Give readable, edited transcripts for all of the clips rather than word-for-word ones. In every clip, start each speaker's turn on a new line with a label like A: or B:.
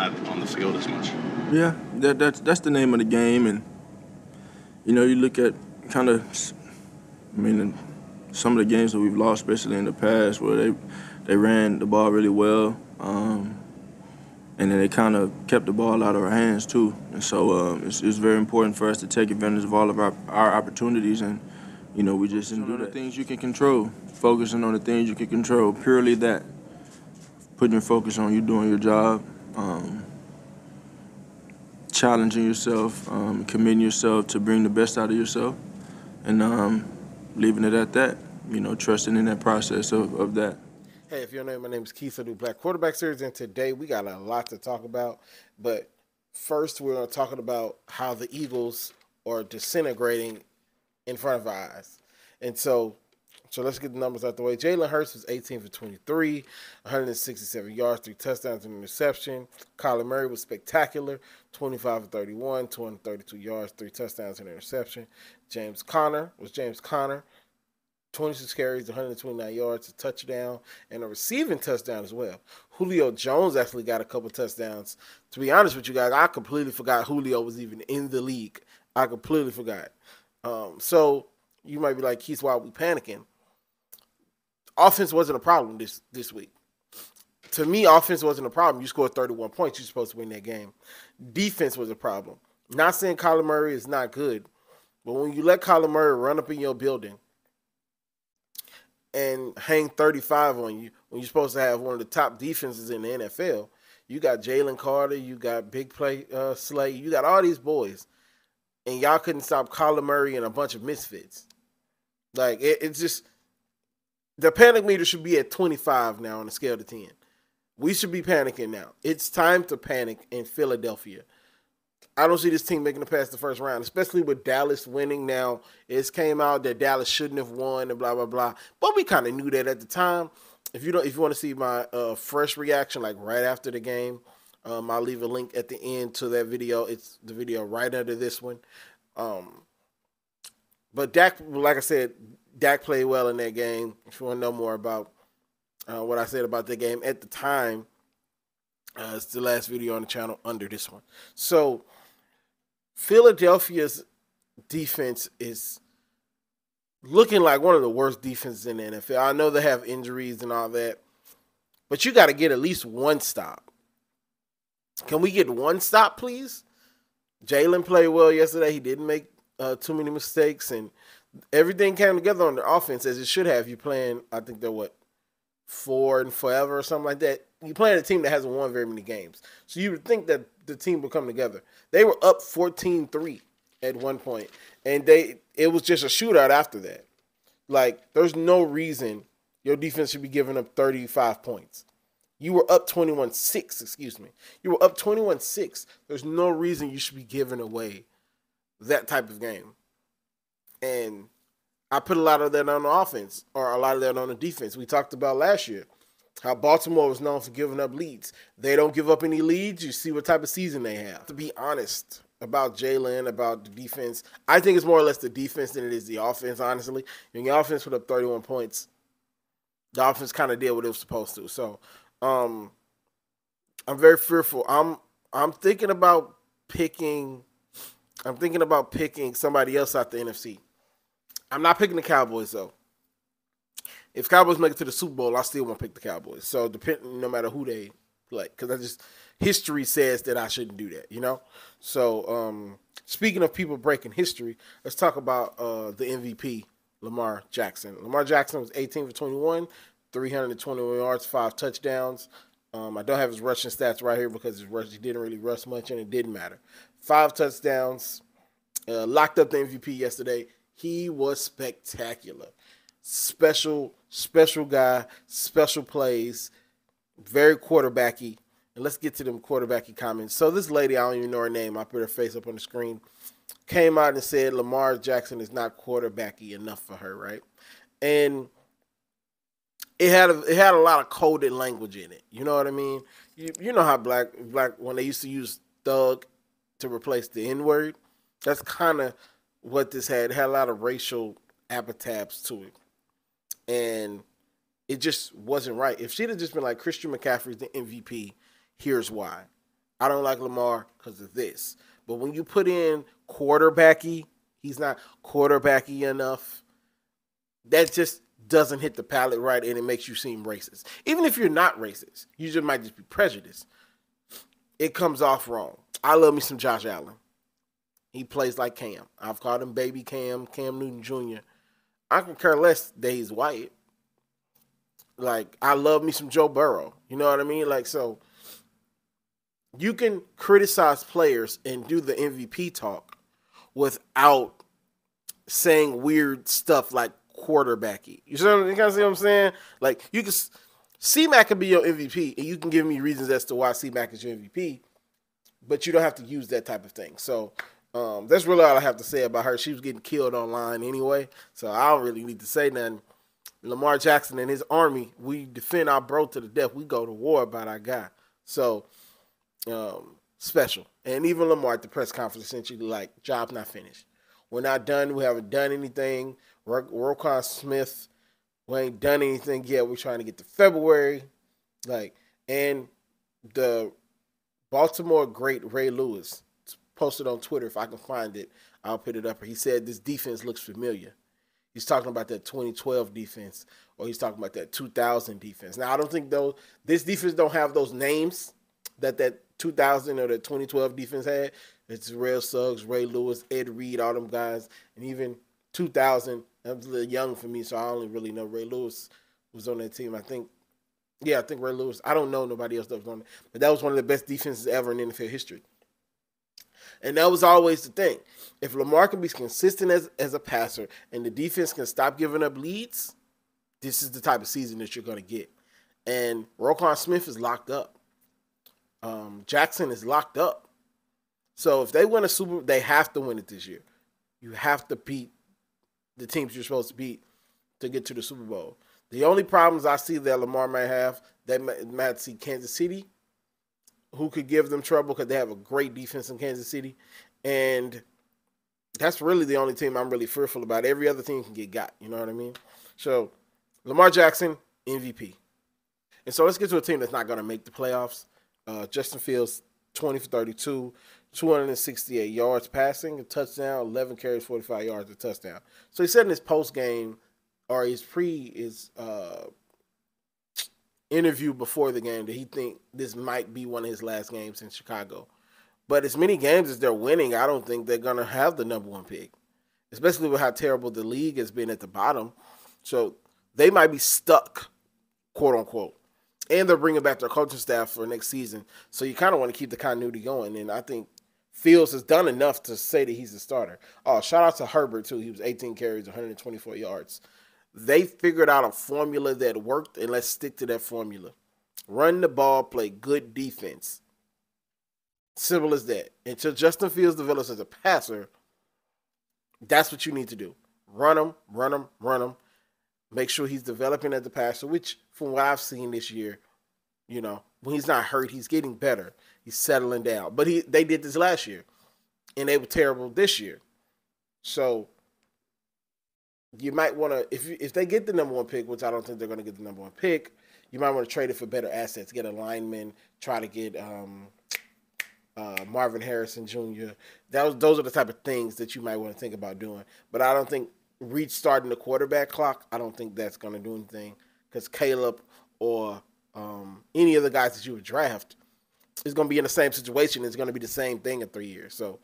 A: not on the field as much.
B: Yeah, that's the name of the game, and you look at kind of, some of the games that we've lost, especially in the past, where they ran the ball really well, and then they kind of kept the ball out of our hands too. And so it's very important for us to take advantage of all of our opportunities, and we just didn't do the things you can control. Focusing on the things you can control, purely that. Putting your focus on you doing your job, challenging yourself, committing yourself to bring the best out of yourself, and leaving it at that. Trusting in that process of that.
C: Hey, if you're new, my name is Keith. I do Black Quarterback Series, and today we got a lot to talk about. But first, we're talking about how the Eagles are disintegrating in front of our eyes. And so let's get the numbers out the way. Jalen Hurts was 18 for 23, 167 yards, 3 touchdowns, and an interception. Kyler Murray was spectacular, 25 for 31, 232 yards, 3 touchdowns, and an interception. James Conner, 26 carries, 129 yards, a touchdown, and a receiving touchdown as well. Julio Jones actually got a couple touchdowns. To be honest with you guys, I completely forgot Julio was even in the league. I completely forgot. So you might be like, Keith, why are we panicking? Offense wasn't a problem this week. To me, offense wasn't a problem. You scored 31 points. You're supposed to win that game. Defense was a problem. Not saying Kyler Murray is not good, but when you let Kyler Murray run up in your building and hang 35 on you, when you're supposed to have one of the top defenses in the NFL, you got Jalen Carter, you got Big Play Slay, you got all these boys, and y'all couldn't stop Kyler Murray and a bunch of misfits. Like, it's just, the panic meter should be at 25 now on a scale of 10. We should be panicking now. It's time to panic in Philadelphia. I don't see this team making it past the first round, especially with Dallas winning now. It came out that Dallas shouldn't have won and blah, blah, blah. But we kind of knew that at the time. If you want to see my fresh reaction, like right after the game, I'll leave a link at the end to that video. It's the video right under this one. But Dak, like I said, Dak played well in that game. If you want to know more about what I said about the game at the time, it's the last video on the channel under this one. So Philadelphia's defense is looking like one of the worst defenses in the NFL. I know they have injuries and all that, but you got to get at least one stop. Can we get one stop, please? Jalen played well yesterday. He didn't make too many mistakes, and everything came together on the offense as it should have. You playing, I think they're 4 and forever or something like that. You playing a team that hasn't won very many games, so you would think that the team would come together. They were up 14-3 at one point, and it was just a shootout after that. Like, there's no reason your defense should be giving up 35 points. You were up 21-6, excuse me. You were up 21-6. There's no reason you should be giving away that type of game. And I put a lot of that on the offense, or a lot of that on the defense. We talked about last year how Baltimore was known for giving up leads. They don't give up any leads. You see what type of season they have. To be honest about Jalen, about the defense, I think it's more or less the defense than it is the offense, honestly. When the offense put up 31 points, the offense kind of did what it was supposed to. So I'm very fearful. I'm thinking about picking somebody else out the NFC. I'm not picking the Cowboys, though. If Cowboys make it to the Super Bowl, I still won't pick the Cowboys. So, no matter who they play, because history says that I shouldn't do that, So, speaking of people breaking history, let's talk about the MVP, Lamar Jackson. Lamar Jackson was 18 for 21, 321 yards, 5 touchdowns. I don't have his rushing stats right here because he didn't really rush much, and it didn't matter. 5 touchdowns, locked up the MVP yesterday. He was spectacular. Special guy, special plays, very quarterbacky. And let's get to them quarterbacky comments. So this lady, I don't even know her name, I put her face up on the screen, came out and said Lamar Jackson is not quarterbacky enough for her, right? And it had a lot of coded language in it. You know what I mean? You know how black when they used to use thug to replace the N-word, that's kind of what this had. It had a lot of racial epithets to it. And it just wasn't right. If she'd have just been like, Christian McCaffrey's the MVP, here's why. I don't like Lamar because of this. But when you put in quarterbacky, he's not quarterbacky enough. That just doesn't hit the palate right, and it makes you seem racist. Even if you're not racist, you just might just be prejudiced. It comes off wrong. I love me some Josh Allen. He plays like Cam. I've called him Baby Cam, Cam Newton Jr. I can care less that he's white. Like, I love me some Joe Burrow. You know what I mean? Like, so you can criticize players and do the MVP talk without saying weird stuff like quarterbacky. You see what I'm saying? Like, you can C-Mac can be your MVP, and you can give me reasons as to why C-Mac is your MVP, but you don't have to use that type of thing. So that's really all I have to say about her. She was getting killed online anyway, so I don't really need to say nothing. Lamar Jackson and his army, we defend our bro to the death. We go to war about our guy. So special. And even Lamar at the press conference essentially like, job not finished. We're not done. We haven't done anything. Roquan Smith, we ain't done anything yet. We're trying to get to February. And the Baltimore great Ray Lewis posted on Twitter, if I can find it, I'll put it up. He said this defense looks familiar. He's talking about that 2012 defense, or he's talking about that 2000 defense. Now, I don't think this defense don't have those names that 2000 or the 2012 defense had. It's Rail Suggs, Ray Lewis, Ed Reed, all them guys. And even 2000, that was a little young for me, so I only really know Ray Lewis was on that team. I think Ray Lewis. I don't know nobody else that was on it. But that was one of the best defenses ever in NFL history. And that was always the thing. If Lamar can be consistent as a passer and the defense can stop giving up leads, this is the type of season that you're going to get. And Roquan Smith is locked up. Jackson is locked up. So if they win a Super Bowl, they have to win it this year. You have to beat the teams you're supposed to beat to get to the Super Bowl. The only problems I see that Lamar might have, they might see Kansas City, who could give them trouble because they have a great defense in Kansas City. And that's really the only team I'm really fearful about. Every other team can get got. You know what I mean? So, Lamar Jackson, MVP. And so let's get to a team that's not going to make the playoffs. Justin Fields, 20 for 32, 268 yards passing, a touchdown, 11 carries, 45 yards, a touchdown. So he said in his post-game, or his interview before the game, that he think this might be one of his last games in Chicago. But as many games as they're winning, I don't think they're going to have the number one pick, especially with how terrible the league has been at the bottom. So they might be stuck, quote unquote. And they're bringing back their coaching staff for next season. So you kind of want to keep the continuity going. And I think Fields has done enough to say that he's a starter. Oh, shout out to Herbert, too. He was 18 carries, 124 yards. They figured out a formula that worked, and let's stick to that formula. Run the ball, play good defense. Simple as that. Until Justin Fields develops as a passer, that's what you need to do. Run him. Make sure he's developing as a passer, which from what I've seen this year, when he's not hurt, he's getting better. He's settling down. But they did this last year, and they were terrible this year. So you might want to, if they get the number one pick, which I don't think they're going to get the number one pick, you might want to trade it for better assets, get a lineman, try to get Marvin Harrison Jr. Those are the type of things that you might want to think about doing. But I don't think restarting the quarterback clock, I don't think that's going to do anything, because Caleb or any of the guys that you would draft is going to be in the same situation. It's going to be the same thing in 3 years. So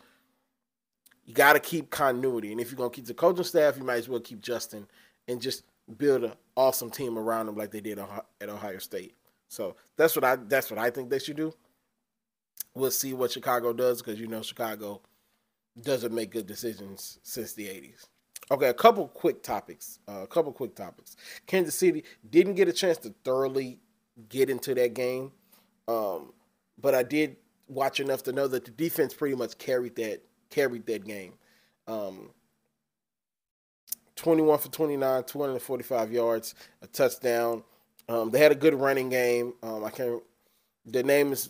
C: you got to keep continuity. And if you're going to keep the coaching staff, you might as well keep Justin and just build an awesome team around him like they did at Ohio State. So that's what I think they should do. We'll see what Chicago does, because Chicago doesn't make good decisions since the 80s. Okay, a couple quick topics. Kansas City didn't get a chance to thoroughly get into that game, but I did watch enough to know that the defense pretty much carried that game. 21 for 29, 245 yards, a touchdown. They had a good running game. The name is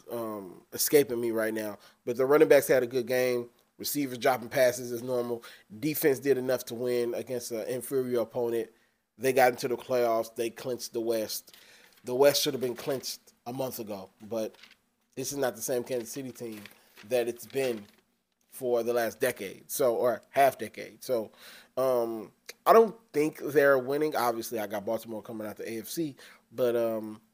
C: escaping me right now, but the running backs had a good game. Receivers dropping passes as normal. Defense did enough to win against an inferior opponent. They got into the playoffs. They clinched the West. The West should have been clinched a month ago, but This is not the same Kansas City team that it's been for the last decade, so or half decade. So I don't think they're winning. Obviously, I got Baltimore coming out the AFC, but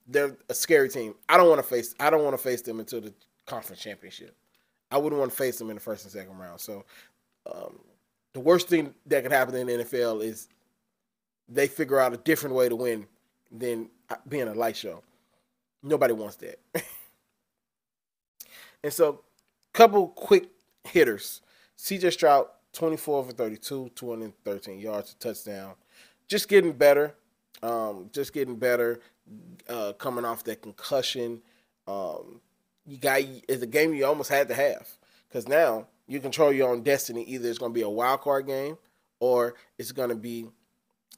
C: they're a scary team. I don't want to face them until the conference championship. I wouldn't want to face them in the first and second round. So um, the worst thing that can happen in the NFL is they figure out a different way to win than being a light show. Nobody wants that. And so, couple quick hitters. CJ Stroud, 24 for 32, 213 yards, a touchdown. Just getting better. Coming off that concussion. It's a game you almost had to have because now you control your own destiny. Either it's going to be a wild card game or it's going to be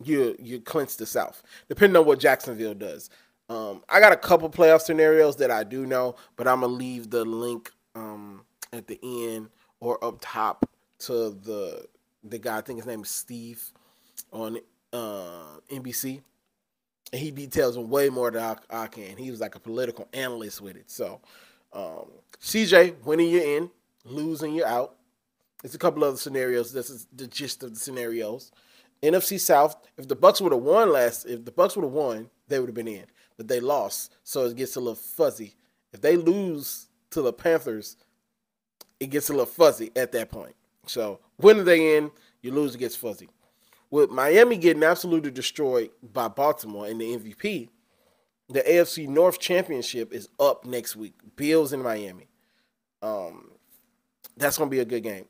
C: you clinch the South, depending on what Jacksonville does. I got a couple playoff scenarios that I do know, but I'm gonna leave the link at the end or up top to the guy. I think his name is Steve on NBC, and he details them way more than I can. He was like a political analyst with it. So, CJ, winning you're in, losing you're out. There's a couple other scenarios. This is the gist of the scenarios. NFC South. If the Bucks would have won, they would have been in. But they lost, so it gets a little fuzzy. If they lose to the Panthers, it gets a little fuzzy at that point. So when are they in? You lose, it gets fuzzy. With Miami getting absolutely destroyed by Baltimore in the MVP, the AFC North Championship is up next week. Bills in Miami. That's going to be a good game.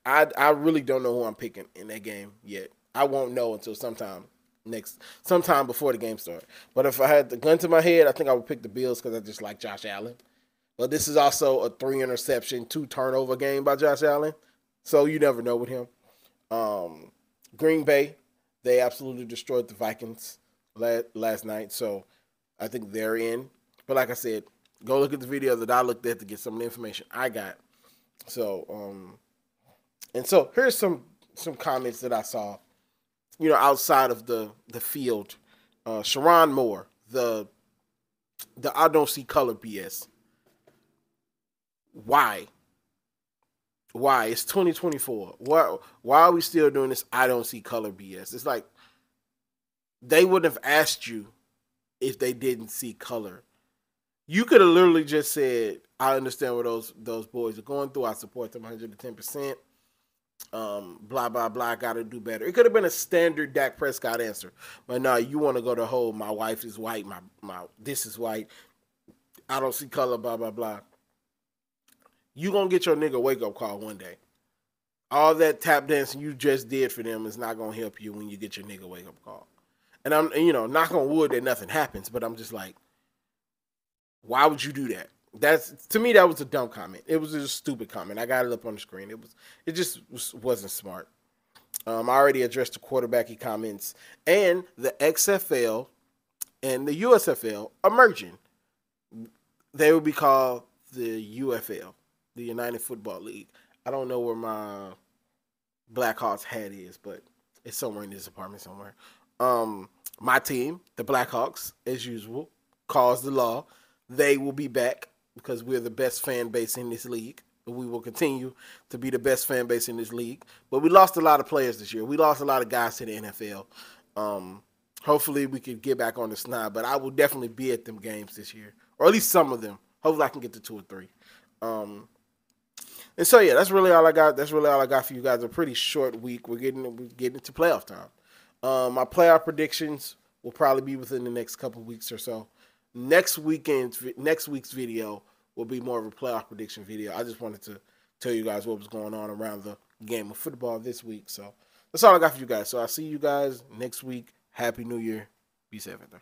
C: I really don't know who I'm picking in that game yet. I won't know until sometime before the game starts. But if I had the gun to my head, I think I would pick the Bills because I just like Josh Allen. But this is also a 3-interception, 2-turnover game by Josh Allen. So you never know with him. Green Bay, they absolutely destroyed the Vikings last night. So I think they're in. But like I said, go look at the video that I looked at to get some of the information I got. So, so here's some comments that I saw, outside of the field. Sharon Moore, the I don't see color BS. Why? It's 2024. Why are we still doing this I don't see color BS? It's like they wouldn't have asked you if they didn't see color. You could have literally just said, I understand what those boys are going through. I support them 110%. Blah, blah, blah, got to do better. It could have been a standard Dak Prescott answer. But no, you want to go the whole, my wife is white, my this is white, I don't see color, blah, blah, blah. You going to get your nigga wake-up call one day. All that tap dancing you just did for them is not going to help you when you get your nigga wake-up call. And I'm, knock on wood that nothing happens, but I'm just like, why would you do that? To me, that was a dumb comment. It was just a stupid comment. I got it up on the screen. It just wasn't smart. I already addressed the quarterbacky comments and the XFL and the USFL are merging. They will be called the UFL, the United Football League. I don't know where my Blackhawks hat is, but it's somewhere in this apartment somewhere. My team, the Blackhawks, as usual, caused the law. They will be back because we're the best fan base in this league. We will continue to be the best fan base in this league. But we lost a lot of players this year. We lost a lot of guys to the NFL. Hopefully we could get back on the snide, but I will definitely be at them games this year, or at least some of them. Hopefully I can get to 2 or 3. And so, yeah, that's really all I got. That's really all I got for you guys. A pretty short week. We're getting into playoff time. My playoff predictions will probably be within the next couple weeks or so. Next week's video will be more of a playoff prediction video. I just wanted to tell you guys what was going on around the game of football this week. So that's all I got for you guys. So I'll see you guys next week. Happy New Year. Be safe out there.